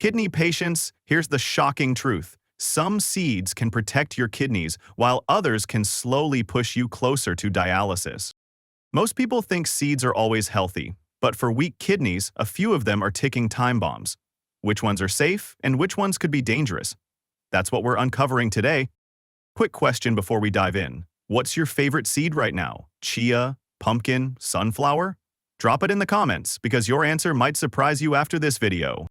Kidney patients, here's the shocking truth. Some seeds can protect your kidneys, while others can slowly push you closer to dialysis. Most people think seeds are always healthy, but for weak kidneys, a few of them are ticking time bombs. Which ones are safe, and which ones could be dangerous? That's what we're uncovering today. Quick question before we dive in. What's your favorite seed right now? Chia, pumpkin, sunflower? Drop it in the comments, because your answer might surprise you after this video.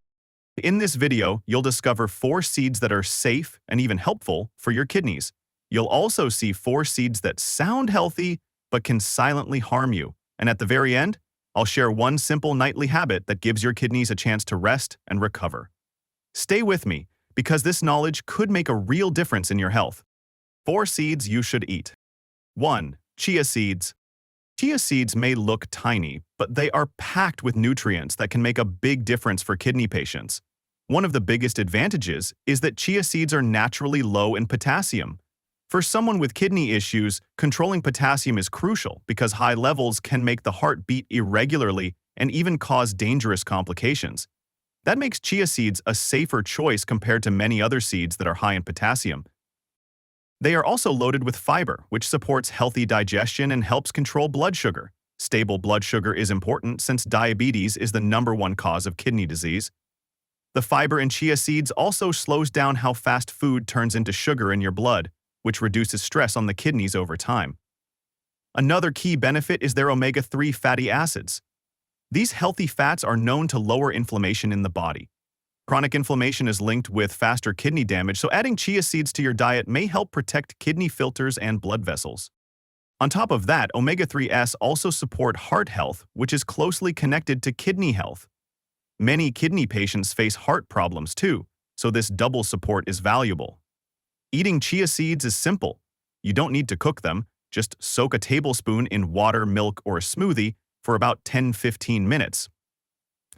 In this video, you'll discover 4 seeds that are safe and even helpful for your kidneys. You'll also see 4 seeds that sound healthy but can silently harm you. And at the very end, I'll share one simple nightly habit that gives your kidneys a chance to rest and recover. Stay with me, because this knowledge could make a real difference in your health. 4 seeds you should eat. 1. Chia seeds. Chia seeds may look tiny, but they are packed with nutrients that can make a big difference for kidney patients. One of the biggest advantages is that chia seeds are naturally low in potassium. For someone with kidney issues, controlling potassium is crucial because high levels can make the heart beat irregularly and even cause dangerous complications. That makes chia seeds a safer choice compared to many other seeds that are high in potassium. They are also loaded with fiber, which supports healthy digestion and helps control blood sugar. Stable blood sugar is important since diabetes is the #1 cause of kidney disease. The fiber in chia seeds also slows down how fast food turns into sugar in your blood, which reduces stress on the kidneys over time. Another key benefit is their omega-3 fatty acids. These healthy fats are known to lower inflammation in the body. Chronic inflammation is linked with faster kidney damage, so adding chia seeds to your diet may help protect kidney filters and blood vessels. On top of that, omega-3s also support heart health, which is closely connected to kidney health. Many kidney patients face heart problems too, so this double support is valuable. Eating chia seeds is simple. You don't need to cook them, just soak a tablespoon in water, milk, or a smoothie for about 10-15 minutes.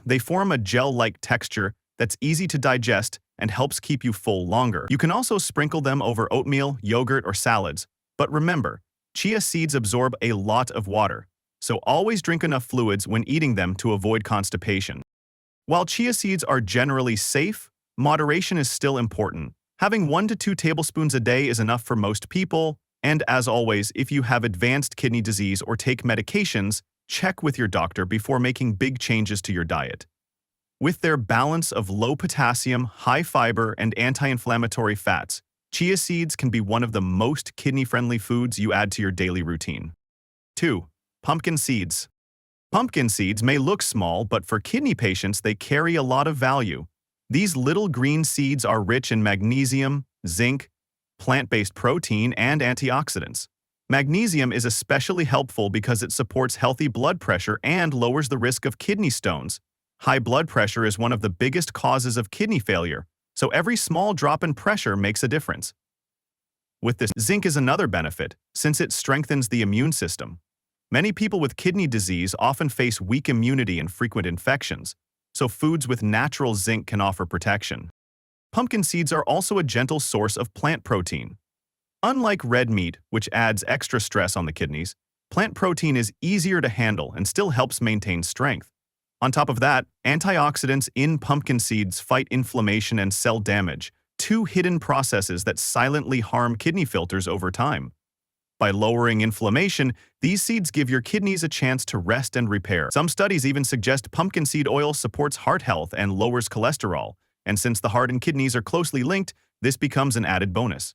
They form a gel-like texture that's easy to digest and helps keep you full longer. You can also sprinkle them over oatmeal, yogurt, or salads. But remember, chia seeds absorb a lot of water, so always drink enough fluids when eating them to avoid constipation. While chia seeds are generally safe, moderation is still important. Having 1 to 2 tablespoons a day is enough for most people, and as always, if you have advanced kidney disease or take medications, check with your doctor before making big changes to your diet. With their balance of low potassium, high fiber, and anti-inflammatory fats, chia seeds can be one of the most kidney-friendly foods you add to your daily routine. 2. Pumpkin seeds. Pumpkin seeds may look small, but for kidney patients, they carry a lot of value. These little green seeds are rich in magnesium, zinc, plant-based protein, and antioxidants. Magnesium is especially helpful because it supports healthy blood pressure and lowers the risk of kidney stones. High blood pressure is one of the biggest causes of kidney failure, so every small drop in pressure makes a difference. With this, zinc is another benefit, since it strengthens the immune system. Many people with kidney disease often face weak immunity and frequent infections, so foods with natural zinc can offer protection. Pumpkin seeds are also a gentle source of plant protein. Unlike red meat, which adds extra stress on the kidneys, plant protein is easier to handle and still helps maintain strength. On top of that, antioxidants in pumpkin seeds fight inflammation and cell damage, 2 hidden processes that silently harm kidney filters over time. By lowering inflammation, these seeds give your kidneys a chance to rest and repair. Some studies even suggest pumpkin seed oil supports heart health and lowers cholesterol, and since the heart and kidneys are closely linked, this becomes an added bonus.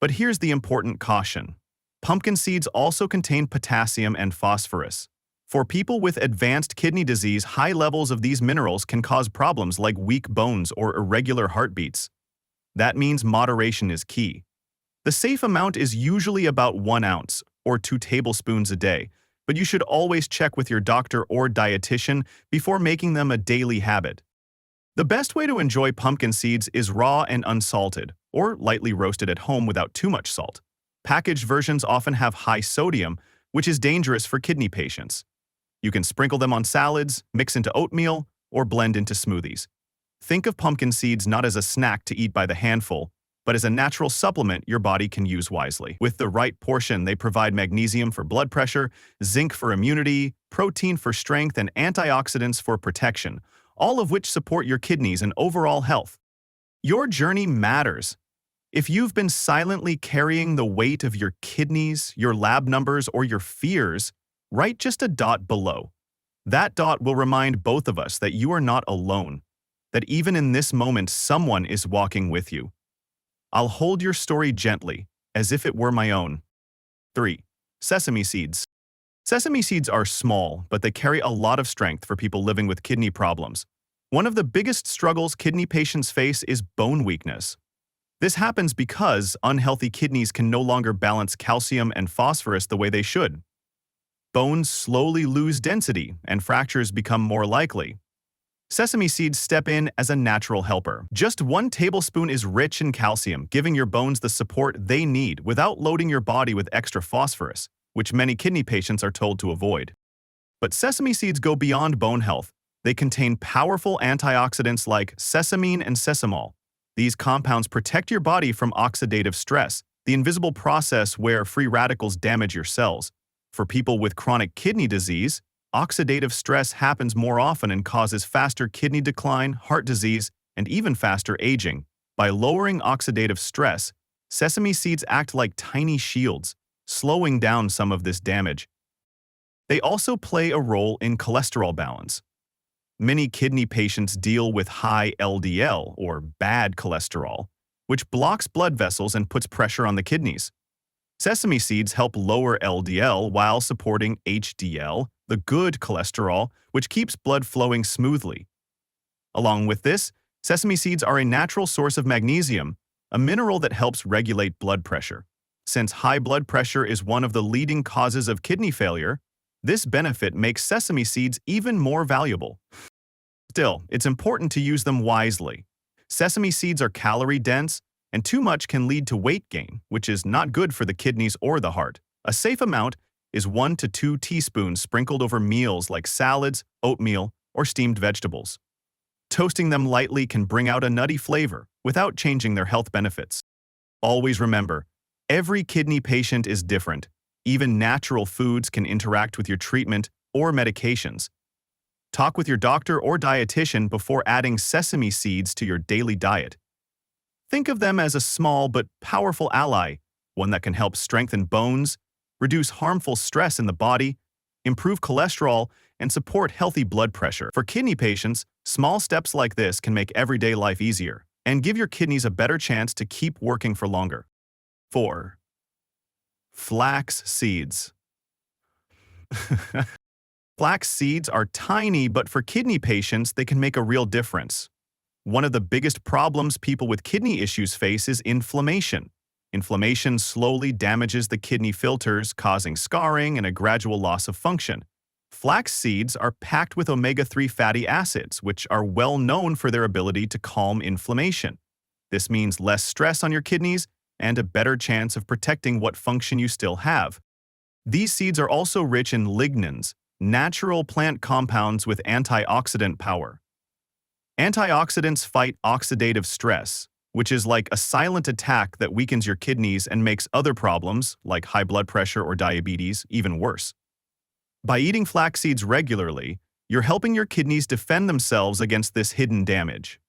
But here's the important caution. Pumpkin seeds also contain potassium and phosphorus. For people with advanced kidney disease, high levels of these minerals can cause problems like weak bones or irregular heartbeats. That means moderation is key. The safe amount is usually about 1 ounce or 2 tablespoons a day, but you should always check with your doctor or dietitian before making them a daily habit. The best way to enjoy pumpkin seeds is raw and unsalted, or lightly roasted at home without too much salt. Packaged versions often have high sodium, which is dangerous for kidney patients. You can sprinkle them on salads, mix into oatmeal, or blend into smoothies. Think of pumpkin seeds not as a snack to eat by the handful, but as a natural supplement your body can use wisely. With the right portion, they provide magnesium for blood pressure, zinc for immunity, protein for strength, and antioxidants for protection, all of which support your kidneys and overall health. Your journey matters. If you've been silently carrying the weight of your kidneys, your lab numbers, or your fears, write just a dot below. That dot will remind both of us that you are not alone, that even in this moment someone is walking with you. I'll hold your story gently, as if it were my own. 3. Sesame seeds. Sesame seeds are small, but they carry a lot of strength for people living with kidney problems. One of the biggest struggles kidney patients face is bone weakness. This happens because unhealthy kidneys can no longer balance calcium and phosphorus the way they should. Bones slowly lose density, and fractures become more likely. Sesame seeds step in as a natural helper. Just 1 tablespoon is rich in calcium, giving your bones the support they need without loading your body with extra phosphorus, which many kidney patients are told to avoid. But sesame seeds go beyond bone health. They contain powerful antioxidants like sesamine and sesamol. These compounds protect your body from oxidative stress, the invisible process where free radicals damage your cells. For people with chronic kidney disease, oxidative stress happens more often and causes faster kidney decline, heart disease, and even faster aging. By lowering oxidative stress, sesame seeds act like tiny shields, slowing down some of this damage. They also play a role in cholesterol balance. Many kidney patients deal with high LDL, or bad cholesterol, which blocks blood vessels and puts pressure on the kidneys. Sesame seeds help lower LDL while supporting HDL, the good cholesterol, which keeps blood flowing smoothly. Along with this, sesame seeds are a natural source of magnesium, a mineral that helps regulate blood pressure. Since high blood pressure is one of the leading causes of kidney failure, this benefit makes sesame seeds even more valuable. Still, it's important to use them wisely. Sesame seeds are calorie-dense, and too much can lead to weight gain, which is not good for the kidneys or the heart. A safe amount is 1 to 2 teaspoons sprinkled over meals like salads, oatmeal, or steamed vegetables. Toasting them lightly can bring out a nutty flavor without changing their health benefits. Always remember, every kidney patient is different. Even natural foods can interact with your treatment or medications. Talk with your doctor or dietitian before adding sesame seeds to your daily diet. Think of them as a small but powerful ally, one that can help strengthen bones, reduce harmful stress in the body, improve cholesterol, and support healthy blood pressure. For kidney patients, small steps like this can make everyday life easier and give your kidneys a better chance to keep working for longer. 4. Flax seeds. Flax seeds are tiny, but for kidney patients, they can make a real difference. One of the biggest problems people with kidney issues face is inflammation. Inflammation slowly damages the kidney filters, causing scarring and a gradual loss of function. Flax seeds are packed with omega-3 fatty acids, which are well known for their ability to calm inflammation. This means less stress on your kidneys and a better chance of protecting what function you still have. These seeds are also rich in lignans, natural plant compounds with antioxidant power. Antioxidants fight oxidative stress, which is like a silent attack that weakens your kidneys and makes other problems, like high blood pressure or diabetes, even worse. By eating flax seeds regularly, you're helping your kidneys defend themselves against this hidden damage.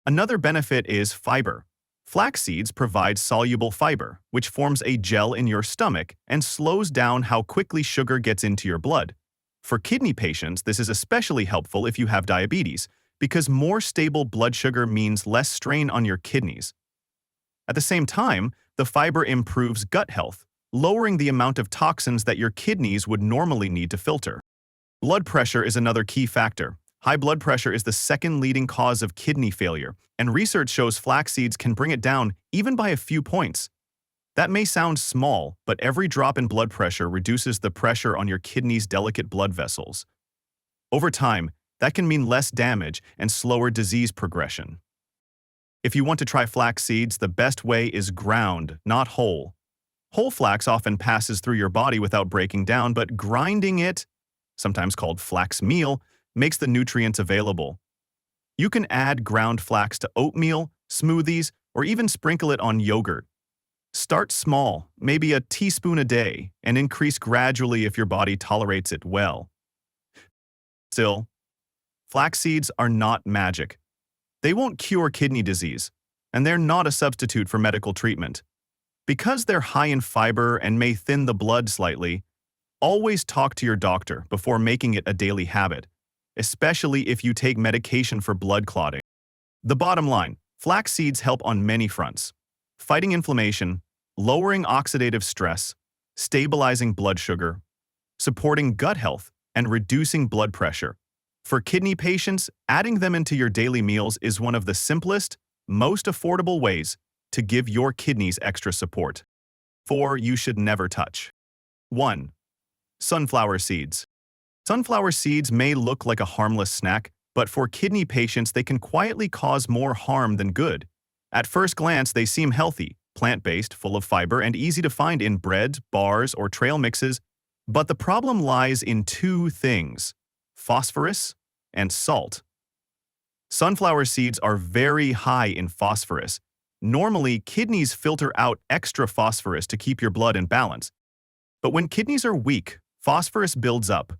Another benefit is fiber. Flax seeds provide soluble fiber, which forms a gel in your stomach and slows down how quickly sugar gets into your blood. For kidney patients, this is especially helpful if you have diabetes, because more stable blood sugar means less strain on your kidneys. At the same time, the fiber improves gut health, lowering the amount of toxins that your kidneys would normally need to filter. Blood pressure is another key factor. High blood pressure is the second leading cause of kidney failure, and research shows flax seeds can bring it down even by a few points. That may sound small, but every drop in blood pressure reduces the pressure on your kidney's delicate blood vessels. Over time, that can mean less damage and slower disease progression. If you want to try flax seeds, the best way is ground, not whole. Whole flax often passes through your body without breaking down, but grinding it, sometimes called flax meal, makes the nutrients available. You can add ground flax to oatmeal, smoothies, or even sprinkle it on yogurt. Start small, maybe a teaspoon a day, and increase gradually if your body tolerates it well. Still, Flax seeds are not magic. They won't cure kidney disease, and they're not a substitute for medical treatment. Because they're high in fiber and may thin the blood slightly, always talk to your doctor before making it a daily habit, especially if you take medication for blood clotting. The bottom line, flax seeds help on many fronts: fighting inflammation, lowering oxidative stress, stabilizing blood sugar, supporting gut health, and reducing blood pressure. For kidney patients, adding them into your daily meals is one of the simplest, most affordable ways to give your kidneys extra support. 4. You should never touch. 1. Sunflower seeds. Sunflower seeds may look like a harmless snack, but for kidney patients they can quietly cause more harm than good. At first glance, they seem healthy, plant-based, full of fiber, and easy to find in breads, bars, or trail mixes, but the problem lies in two things: phosphorus and salt. Sunflower seeds are very high in phosphorus. Normally, kidneys filter out extra phosphorus to keep your blood in balance. But when kidneys are weak, phosphorus builds up.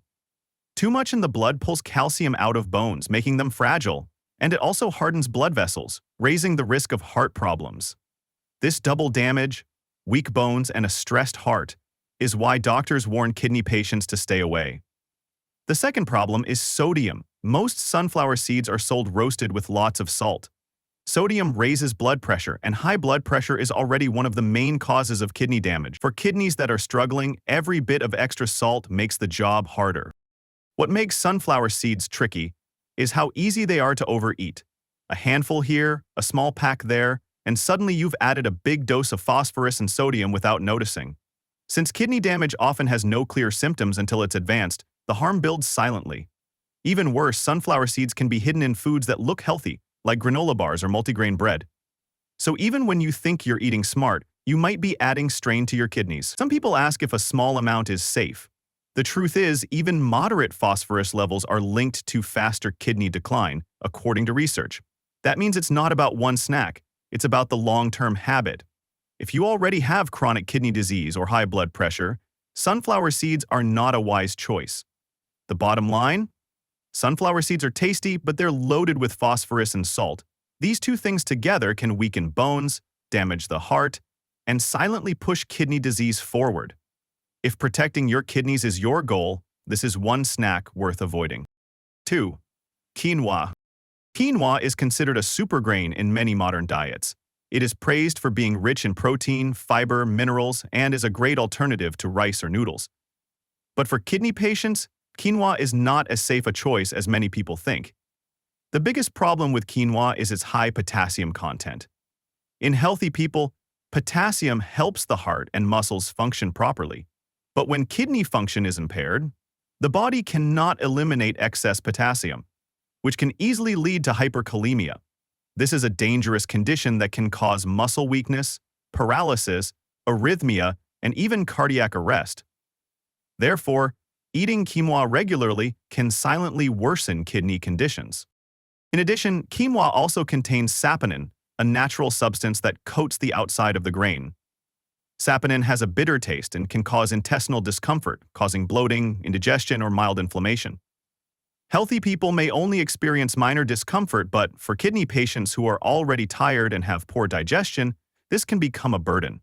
Too much in the blood pulls calcium out of bones, making them fragile, and it also hardens blood vessels, raising the risk of heart problems. This double damage, weak bones, and a stressed heart is why doctors warn kidney patients to stay away. The second problem is sodium. Most sunflower seeds are sold roasted with lots of salt. Sodium raises blood pressure, and high blood pressure is already one of the main causes of kidney damage. For kidneys that are struggling, every bit of extra salt makes the job harder. What makes sunflower seeds tricky is how easy they are to overeat. A handful here, a small pack there, and suddenly you've added a big dose of phosphorus and sodium without noticing. Since kidney damage often has no clear symptoms until it's advanced, the harm builds silently. Even worse, sunflower seeds can be hidden in foods that look healthy, like granola bars or multigrain bread. So even when you think you're eating smart, you might be adding strain to your kidneys. Some people ask if a small amount is safe. The truth is, even moderate phosphorus levels are linked to faster kidney decline, according to research. That means it's not about one snack, it's about the long-term habit. If you already have chronic kidney disease or high blood pressure, sunflower seeds are not a wise choice. The bottom line? Sunflower seeds are tasty, but they're loaded with phosphorus and salt. These two things together can weaken bones, damage the heart, and silently push kidney disease forward. If protecting your kidneys is your goal, this is one snack worth avoiding. 2. Quinoa. Quinoa is considered a supergrain in many modern diets. It is praised for being rich in protein, fiber, minerals, and is a great alternative to rice or noodles. But for kidney patients, quinoa is not as safe a choice as many people think. The biggest problem with quinoa is its high potassium content. In healthy people, potassium helps the heart and muscles function properly. But when kidney function is impaired, the body cannot eliminate excess potassium, which can easily lead to hyperkalemia. This is a dangerous condition that can cause muscle weakness, paralysis, arrhythmia, and even cardiac arrest. Therefore, eating quinoa regularly can silently worsen kidney conditions. In addition, quinoa also contains saponin, a natural substance that coats the outside of the grain. Saponin has a bitter taste and can cause intestinal discomfort, causing bloating, indigestion, or mild inflammation. Healthy people may only experience minor discomfort, but for kidney patients who are already tired and have poor digestion, this can become a burden.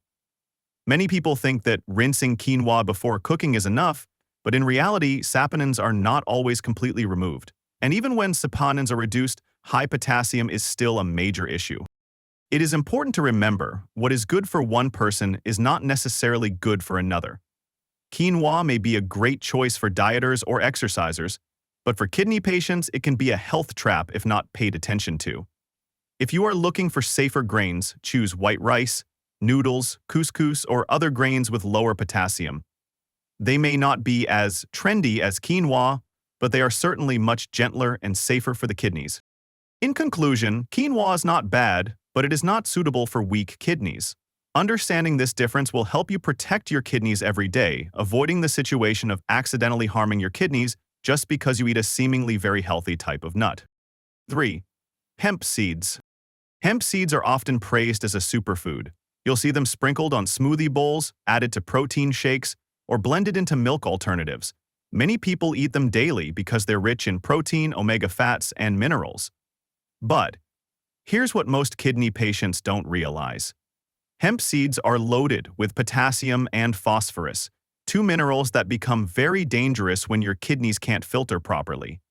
Many people think that rinsing quinoa before cooking is enough, but in reality, saponins are not always completely removed. And even when saponins are reduced, high potassium is still a major issue. It is important to remember, what is good for one person is not necessarily good for another. Quinoa may be a great choice for dieters or exercisers, but for kidney patients, it can be a health trap if not paid attention to. If you are looking for safer grains, choose white rice, noodles, couscous, or other grains with lower potassium. They may not be as trendy as quinoa, but they are certainly much gentler and safer for the kidneys. In conclusion, quinoa is not bad, but it is not suitable for weak kidneys. Understanding this difference will help you protect your kidneys every day, avoiding the situation of accidentally harming your kidneys just because you eat a seemingly very healthy type of nut. 3. Hemp seeds. Hemp seeds are often praised as a superfood. You'll see them sprinkled on smoothie bowls, added to protein shakes, or blended into milk alternatives. Many people eat them daily because they're rich in protein, omega fats, and minerals. But here's what most kidney patients don't realize. Hemp seeds are loaded with potassium and phosphorus, two minerals that become very dangerous when your kidneys can't filter properly.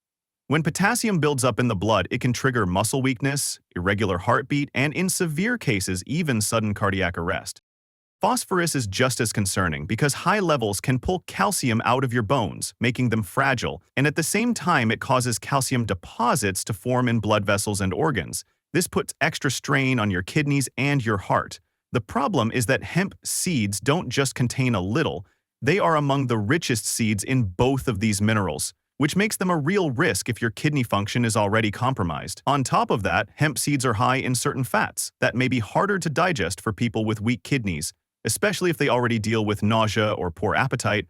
When potassium builds up in the blood, it can trigger muscle weakness, irregular heartbeat, and in severe cases, even sudden cardiac arrest. Phosphorus is just as concerning because high levels can pull calcium out of your bones, making them fragile, and at the same time it causes calcium deposits to form in blood vessels and organs. This puts extra strain on your kidneys and your heart. The problem is that hemp seeds don't just contain a little, they are among the richest seeds in both of these minerals, which makes them a real risk if your kidney function is already compromised. On top of that, hemp seeds are high in certain fats that may be harder to digest for people with weak kidneys, especially if they already deal with nausea or poor appetite.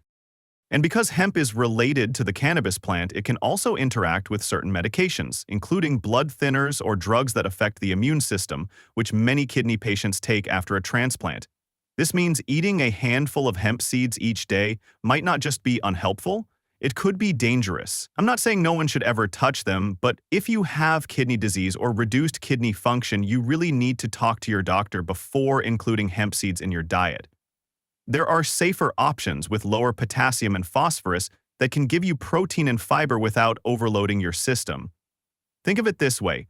And because hemp is related to the cannabis plant, it can also interact with certain medications, including blood thinners or drugs that affect the immune system, which many kidney patients take after a transplant. This means eating a handful of hemp seeds each day might not just be unhelpful, it could be dangerous. I'm not saying no one should ever touch them, but if you have kidney disease or reduced kidney function, you really need to talk to your doctor before including hemp seeds in your diet. There are safer options with lower potassium and phosphorus that can give you protein and fiber without overloading your system. Think of it this way: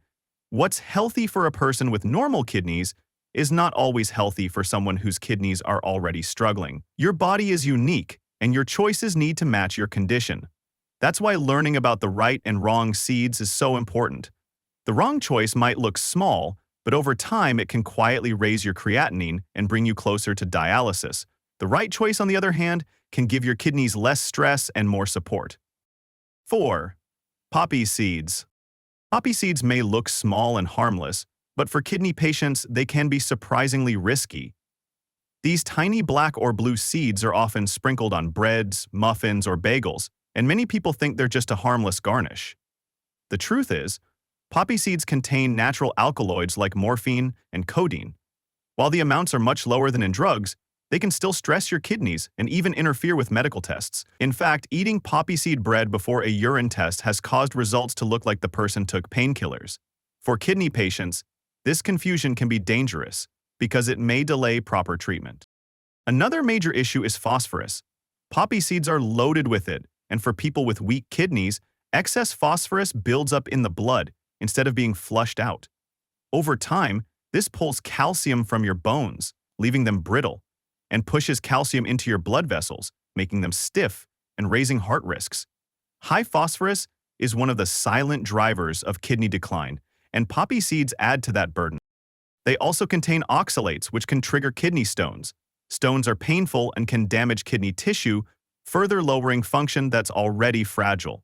what's healthy for a person with normal kidneys is not always healthy for someone whose kidneys are already struggling. Your body is unique, and your choices need to match your condition. That's why learning about the right and wrong seeds is so important. The wrong choice might look small, but over time it can quietly raise your creatinine and bring you closer to dialysis. The right choice, on the other hand, can give your kidneys less stress and more support. 4. Poppy seeds. Poppy seeds may look small and harmless, but for kidney patients, they can be surprisingly risky. These tiny black or blue seeds are often sprinkled on breads, muffins, or bagels, and many people think they're just a harmless garnish. The truth is, poppy seeds contain natural alkaloids like morphine and codeine. While the amounts are much lower than in drugs, they can still stress your kidneys and even interfere with medical tests. In fact, eating poppy seed bread before a urine test has caused results to look like the person took painkillers. For kidney patients, this confusion can be dangerous because it may delay proper treatment. Another major issue is phosphorus. Poppy seeds are loaded with it, and for people with weak kidneys, excess phosphorus builds up in the blood instead of being flushed out. Over time, this pulls calcium from your bones, leaving them brittle, and pushes calcium into your blood vessels, making them stiff and raising heart risks. High phosphorus is one of the silent drivers of kidney decline, and poppy seeds add to that burden. They also contain oxalates, which can trigger kidney stones. Stones are painful and can damage kidney tissue, further lowering function that's already fragile.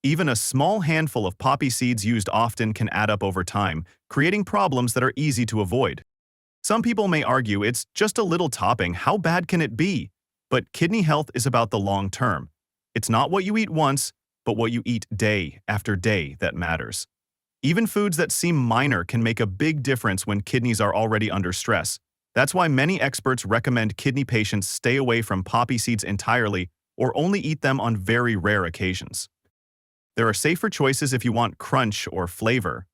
Even a small handful of poppy seeds used often can add up over time, creating problems that are easy to avoid. Some people may argue it's just a little topping, how bad can it be? But kidney health is about the long term. It's not what you eat once, but what you eat day after day that matters. Even foods that seem minor can make a big difference when kidneys are already under stress. That's why many experts recommend kidney patients stay away from poppy seeds entirely or only eat them on very rare occasions. There are safer choices if you want crunch or flavor.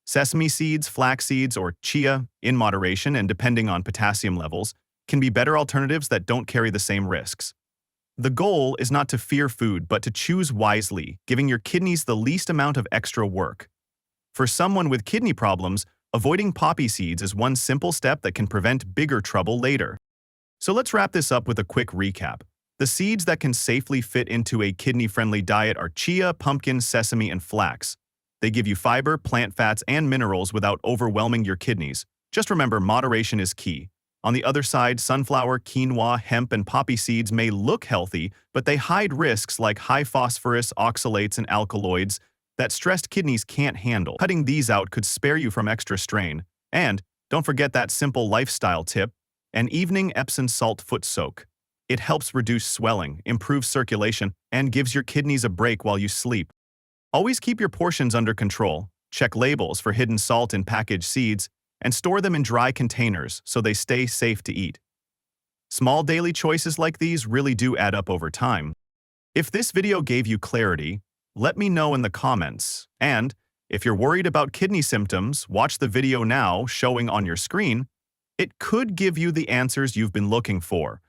Sesame seeds, flax seeds, or chia, in moderation and depending on potassium levels, can be better alternatives that don't carry the same risks. The goal is not to fear food, but to choose wisely, giving your kidneys the least amount of extra work. For someone with kidney problems, avoiding poppy seeds is one simple step that can prevent bigger trouble later. So let's wrap this up with a quick recap. The seeds that can safely fit into a kidney-friendly diet are chia, pumpkin, sesame, and flax. They give you fiber, plant fats, and minerals without overwhelming your kidneys. Just remember, moderation is key. On the other side, sunflower, quinoa, hemp, and poppy seeds may look healthy, but they hide risks like high phosphorus, oxalates, and alkaloids that stressed kidneys can't handle. Cutting these out could spare you from extra strain. And don't forget that simple lifestyle tip, an evening Epsom salt foot soak. It helps reduce swelling, improves circulation, and gives your kidneys a break while you sleep. Always keep your portions under control, check labels for hidden salt in packaged seeds, and store them in dry containers so they stay safe to eat. Small daily choices like these really do add up over time. If this video gave you clarity, let me know in the comments. And if you're worried about kidney symptoms, watch the video now showing on your screen. It could give you the answers you've been looking for.